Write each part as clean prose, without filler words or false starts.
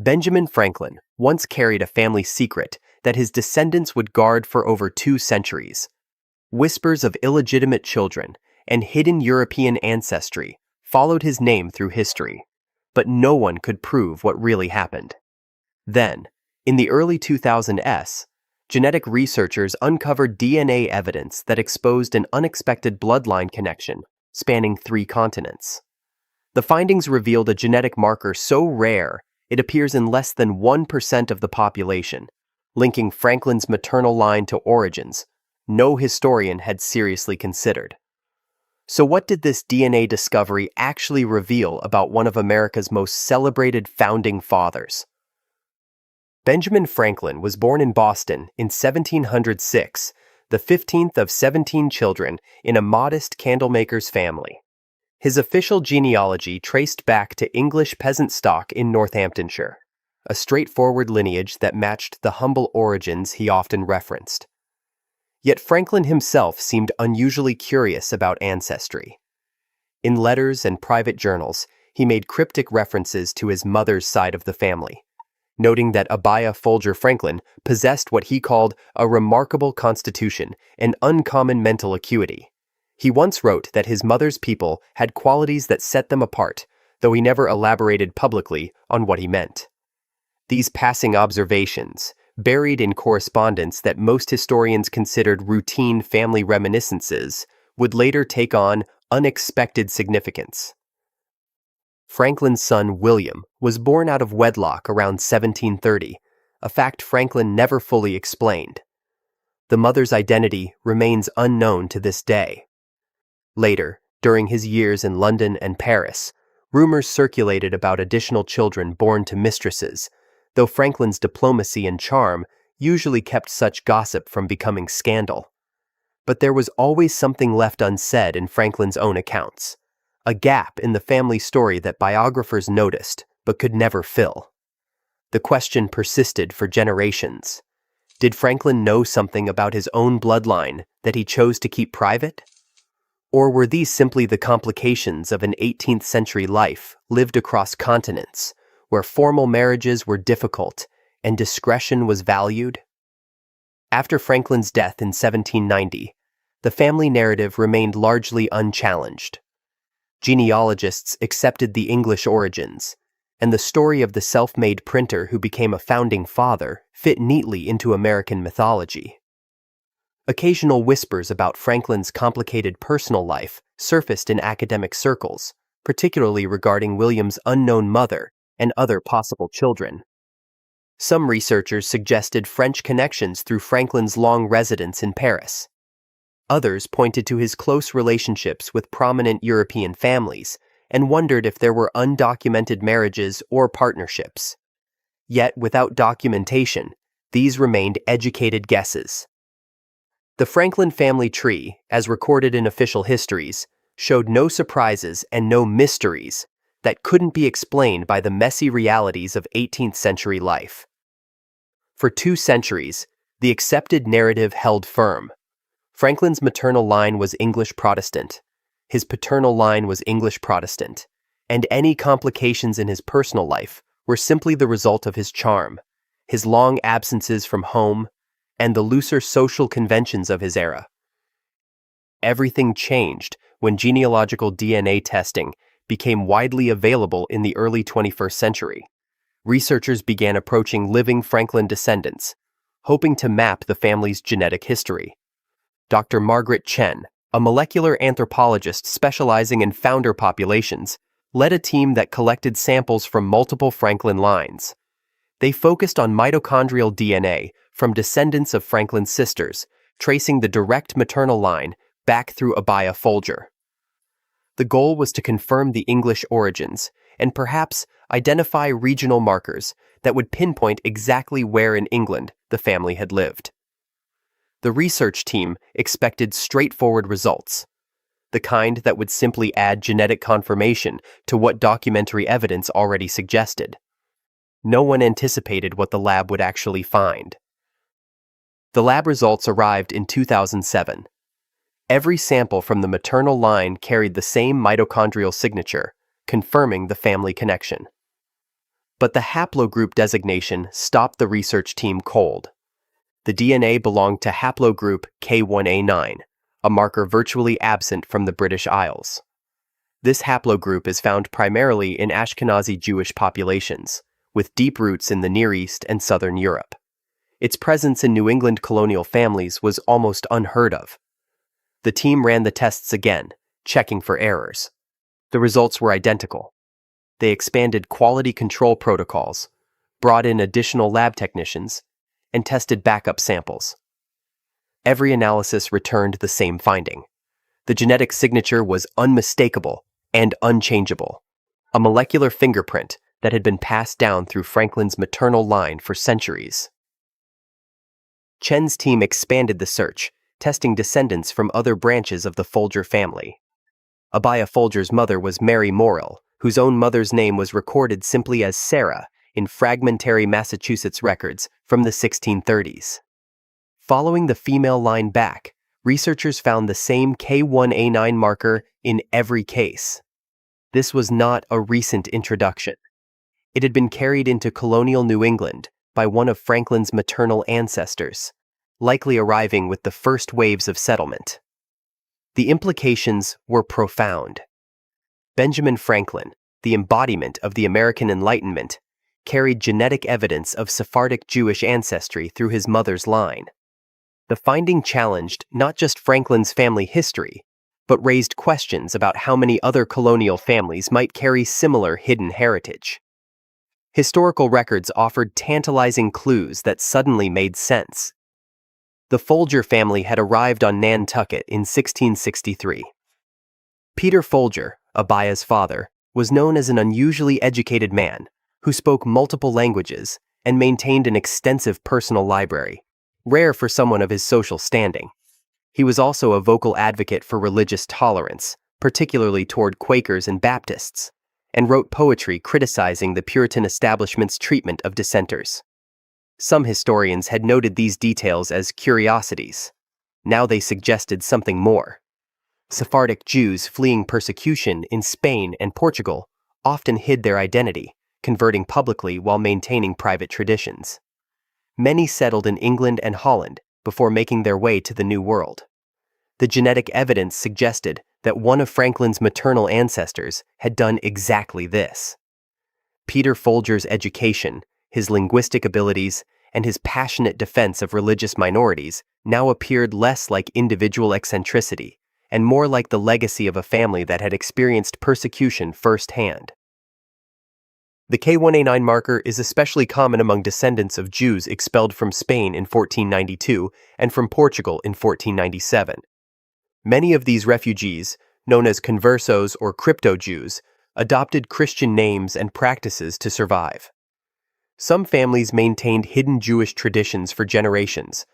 Benjamin Franklin once carried a family secret that his descendants would guard for over 2 centuries. Whispers of illegitimate children and hidden European ancestry followed his name through history, but no one could prove what really happened. Then, in the early 2000s, genetic researchers uncovered DNA evidence that exposed an unexpected bloodline connection spanning 3 continents. The findings revealed a genetic marker so rare it appears in less than 1% of the population, linking Franklin's maternal line to origins no historian had seriously considered. So what did this DNA discovery actually reveal about one of America's most celebrated founding fathers? Benjamin Franklin was born in Boston in 1706, the 15th of 17 children in a modest candlemaker's family. His official genealogy traced back to English peasant stock in Northamptonshire, a straightforward lineage that matched the humble origins he often referenced. Yet Franklin himself seemed unusually curious about ancestry. In letters and private journals, he made cryptic references to his mother's side of the family, noting that Abiah Folger Franklin possessed what he called a remarkable constitution and uncommon mental acuity. He once wrote that his mother's people had qualities that set them apart, though he never elaborated publicly on what he meant. These passing observations, buried in correspondence that most historians considered routine family reminiscences, would later take on unexpected significance. Franklin's son William was born out of wedlock around 1730, a fact Franklin never fully explained. The mother's identity remains unknown to this day. Later, during his years in London and Paris, rumors circulated about additional children born to mistresses, though Franklin's diplomacy and charm usually kept such gossip from becoming scandal. But there was always something left unsaid in Franklin's own accounts, a gap in the family story that biographers noticed but could never fill. The question persisted for generations. Did Franklin know something about his own bloodline that he chose to keep private? Or were these simply the complications of an 18th century life lived across continents, where formal marriages were difficult and discretion was valued? After Franklin's death in 1790, the family narrative remained largely unchallenged. Genealogists accepted the English origins, and the story of the self-made printer who became a founding father fit neatly into American mythology. Occasional whispers about Franklin's complicated personal life surfaced in academic circles, particularly regarding William's unknown mother and other possible children. Some researchers suggested French connections through Franklin's long residence in Paris. Others pointed to his close relationships with prominent European families and wondered if there were undocumented marriages or partnerships. Yet, without documentation, these remained educated guesses. The Franklin family tree, as recorded in official histories, showed no surprises and no mysteries that couldn't be explained by the messy realities of 18th century life. For 2 centuries, the accepted narrative held firm. Franklin's maternal line was English Protestant, his paternal line was English Protestant, and any complications in his personal life were simply the result of his charm, his long absences from home, and the looser social conventions of his era. Everything changed when genealogical DNA testing became widely available in the early 21st century. Researchers began approaching living Franklin descendants, hoping to map the family's genetic history. Dr. Margaret Chen, a molecular anthropologist specializing in founder populations, led a team that collected samples from multiple Franklin lines. They focused on mitochondrial DNA from descendants of Franklin's sisters, tracing the direct maternal line back through Abiah Folger. The goal was to confirm the English origins and perhaps identify regional markers that would pinpoint exactly where in England the family had lived. The research team expected straightforward results, the kind that would simply add genetic confirmation to what documentary evidence already suggested. No one anticipated what the lab would actually find. The lab results arrived in 2007. Every sample from the maternal line carried the same mitochondrial signature, confirming the family connection. But the haplogroup designation stopped the research team cold. The DNA belonged to haplogroup K1A9, a marker virtually absent from the British Isles. This haplogroup is found primarily in Ashkenazi Jewish populations, with deep roots in the Near East and Southern Europe. Its presence in New England colonial families was almost unheard of. The team ran the tests again, checking for errors. The results were identical. They expanded quality control protocols, brought in additional lab technicians, and tested backup samples. Every analysis returned the same finding. The genetic signature was unmistakable and unchangeable, a molecular fingerprint that had been passed down through Franklin's maternal line for centuries. Chen's team expanded the search, testing descendants from other branches of the Folger family. Abia Folger's mother was Mary Morrill, whose own mother's name was recorded simply as Sarah in fragmentary Massachusetts records from the 1630s. Following the female line back, researchers found the same K1A9 marker in every case. This was not a recent introduction. It had been carried into colonial New England by one of Franklin's maternal ancestors, likely arriving with the first waves of settlement. The implications were profound. Benjamin Franklin, the embodiment of the American Enlightenment, carried genetic evidence of Sephardic Jewish ancestry through his mother's line. The finding challenged not just Franklin's family history, but raised questions about how many other colonial families might carry similar hidden heritage. Historical records offered tantalizing clues that suddenly made sense. The Folger family had arrived on Nantucket in 1663. Peter Folger, Abia's father, was known as an unusually educated man who spoke multiple languages and maintained an extensive personal library, rare for someone of his social standing. He was also a vocal advocate for religious tolerance, particularly toward Quakers and Baptists, and wrote poetry criticizing the Puritan establishment's treatment of dissenters. Some historians had noted these details as curiosities. Now they suggested something more. Sephardic Jews fleeing persecution in Spain and Portugal often hid their identity, converting publicly while maintaining private traditions. Many settled in England and Holland before making their way to the New World. The genetic evidence suggested that one of Franklin's maternal ancestors had done exactly this. Peter Folger's education, his linguistic abilities, and his passionate defense of religious minorities now appeared less like individual eccentricity and more like the legacy of a family that had experienced persecution firsthand. The K1A9 marker is especially common among descendants of Jews expelled from Spain in 1492 and from Portugal in 1497. Many of these refugees, known as conversos or crypto-Jews, adopted Christian names and practices to survive. Some families maintained hidden Jewish traditions for generations.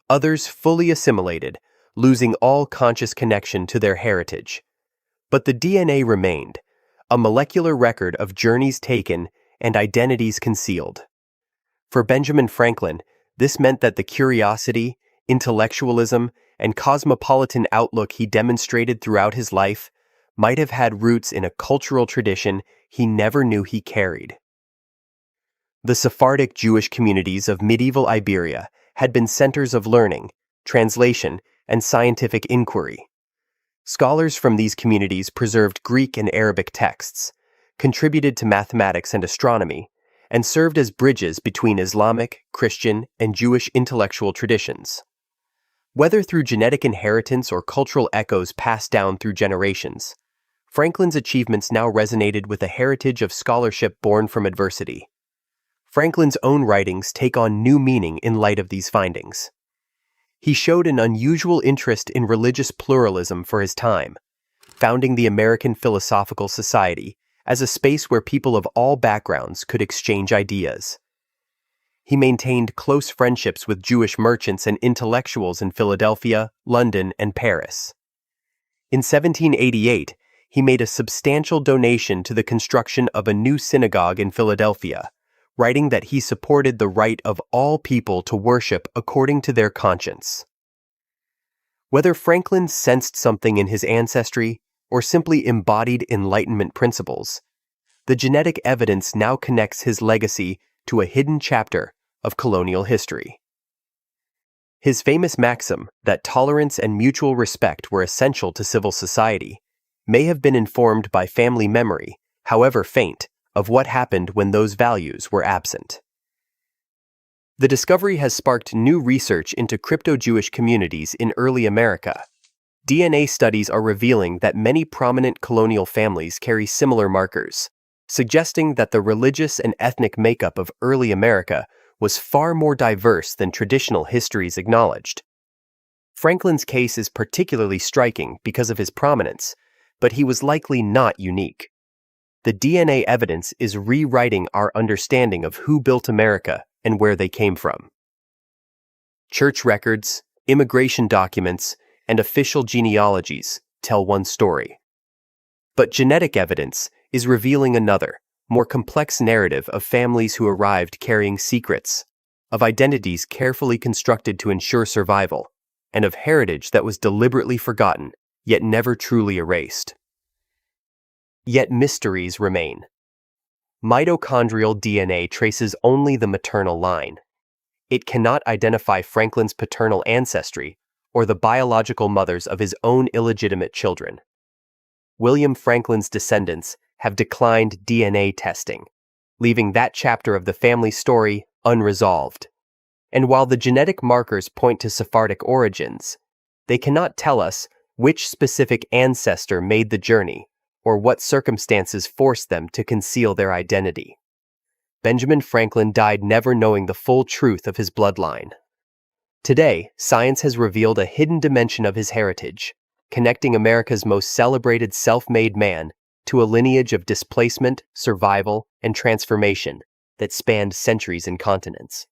Others fully assimilated, losing all conscious connection to their heritage. But the DNA remained, a molecular record of journeys taken and identities concealed. For Benjamin Franklin, this meant that the curiosity, intellectualism, and cosmopolitan outlook he demonstrated throughout his life might have had roots in a cultural tradition he never knew he carried. The Sephardic Jewish communities of medieval Iberia had been centers of learning, translation, and scientific inquiry. Scholars from these communities preserved Greek and Arabic texts, contributed to mathematics and astronomy, and served as bridges between Islamic, Christian, and Jewish intellectual traditions. Whether through genetic inheritance or cultural echoes passed down through generations, Franklin's achievements now resonated with a heritage of scholarship born from adversity. Franklin's own writings take on new meaning in light of these findings. He showed an unusual interest in religious pluralism for his time, founding the American Philosophical Society as a space where people of all backgrounds could exchange ideas. He maintained close friendships with Jewish merchants and intellectuals in Philadelphia, London, and Paris. In 1788, he made a substantial donation to the construction of a new synagogue in Philadelphia, writing that he supported the right of all people to worship according to their conscience. Whether Franklin sensed something in his ancestry or simply embodied Enlightenment principles, the genetic evidence now connects his legacy to a hidden chapter of colonial history. His famous maxim that tolerance and mutual respect were essential to civil society may have been informed by family memory, however faint, of what happened when those values were absent. The discovery has sparked new research into crypto-Jewish communities in early America. DNA studies are revealing that many prominent colonial families carry similar markers, suggesting that the religious and ethnic makeup of early America was far more diverse than traditional histories acknowledged. Franklin's case is particularly striking because of his prominence, but he was likely not unique. The DNA evidence is rewriting our understanding of who built America and where they came from. Church records, immigration documents, and official genealogies tell one story. But genetic evidence is revealing another, more complex narrative of families who arrived carrying secrets, of identities carefully constructed to ensure survival, and of heritage that was deliberately forgotten, yet never truly erased. Yet mysteries remain. Mitochondrial DNA traces only the maternal line. It cannot identify Franklin's paternal ancestry or the biological mothers of his own illegitimate children. William Franklin's descendants have declined DNA testing, leaving that chapter of the family story unresolved. And while the genetic markers point to Sephardic origins, they cannot tell us which specific ancestor made the journey or what circumstances forced them to conceal their identity. Benjamin Franklin died never knowing the full truth of his bloodline. Today, science has revealed a hidden dimension of his heritage, connecting America's most celebrated self-made man to a lineage of displacement, survival, and transformation that spanned centuries and continents.